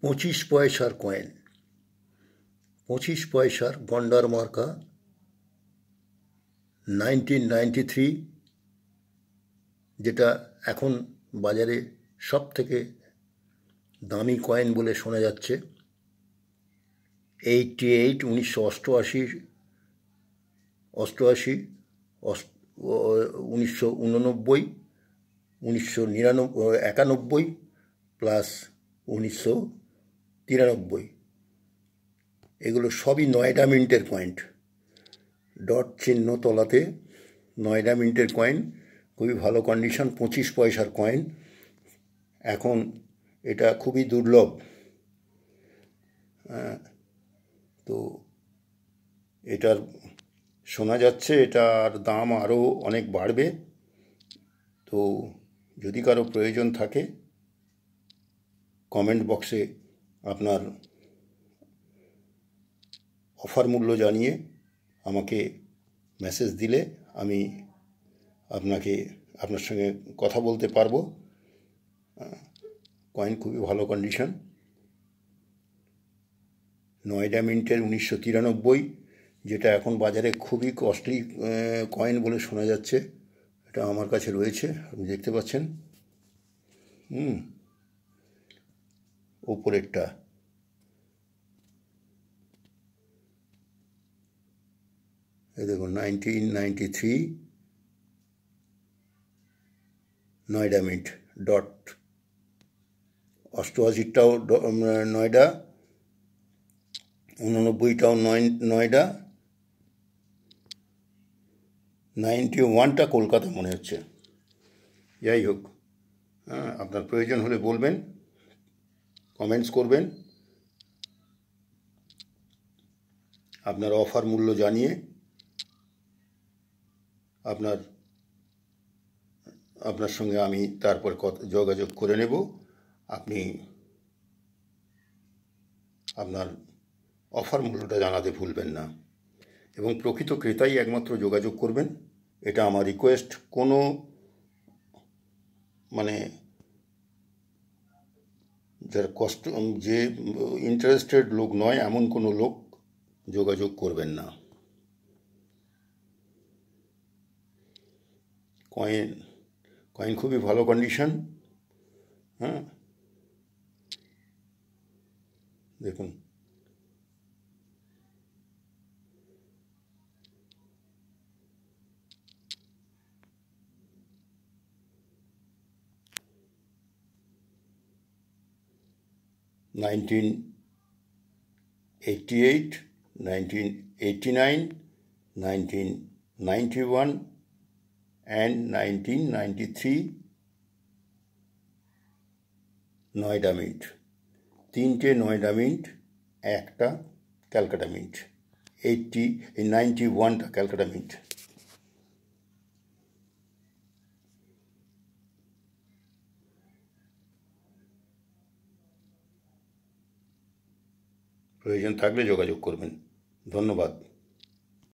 25 পয়সার কয়েন, 25 পয়সার গন্ডার মার্কা 1993, যেটা এখন বাজারে সব থেকে দামি কয়েন বলে শোনা যাচ্ছে। 88, 1988, 1989, 1991 প্লাস 1993, এগুলো সবই নয়ডা মিন্টের কয়েন। ডট চিহ্ন তলাতে নয়ডা মিন্টের কয়েন, খুবই ভালো কন্ডিশন, 25 পয়সার কয়েন। এখন এটা খুবই দুর্লভ। তো এটার শোনা যাচ্ছে এটার দাম আরও অনেক বাড়বে। তো যদি কারো প্রয়োজন থাকে কমেন্ট বক্সে আপনার অফার মূল্য জানিয়ে আমাকে মেসেজ দিলে আমি আপনার সঙ্গে কথা বলতে পারবো। কয়েন খুবই ভালো কন্ডিশন, নয়ডা মিন্টের 1993, যেটা এখন বাজারে খুবই কস্টলি কয়েন বলে শোনা যাচ্ছে। এটা আমার কাছে রয়েছে, আপনি দেখতে পাচ্ছেন। ওপরেরটা এই দেখুন, 1993 নয়ডা মিন্ট ডট। 88টাও নয়ডা, 89টাও নয়ডা, 91টা কলকাতা মনে হচ্ছে। যাই হোক, আপনার প্রয়োজন হলে বলবেন, কমেন্টস করবেন, আপনার অফার মূল্য জানিয়ে আপনার সঙ্গে আমি তারপর যোগাযোগ করে নেব। আপনি আপনার অফার মূল্যটা জানাতে ভুলবেন না, এবং প্রকৃত ক্রেতাই একমাত্র যোগাযোগ করবেন, এটা আমার রিকোয়েস্ট। কোনো যারা যে ইন্টারেস্টেড লোক নয় এমন কোনো লোক যোগাযোগ করবেন না। কয়েন খুবই ভালো কন্ডিশন। দেখুন, নাইনটিন 88, 1989, 1991 and 1993 নয়ডা মিন্ট। 3টে নয়ডা মিন্ট, একটা ক্যালকাটা মিন্ট। 91টা ক্যালকাটা মিন্ট। প্রয়োজন থাকলে যোগাযোগ করবেন। ধন্যবাদ।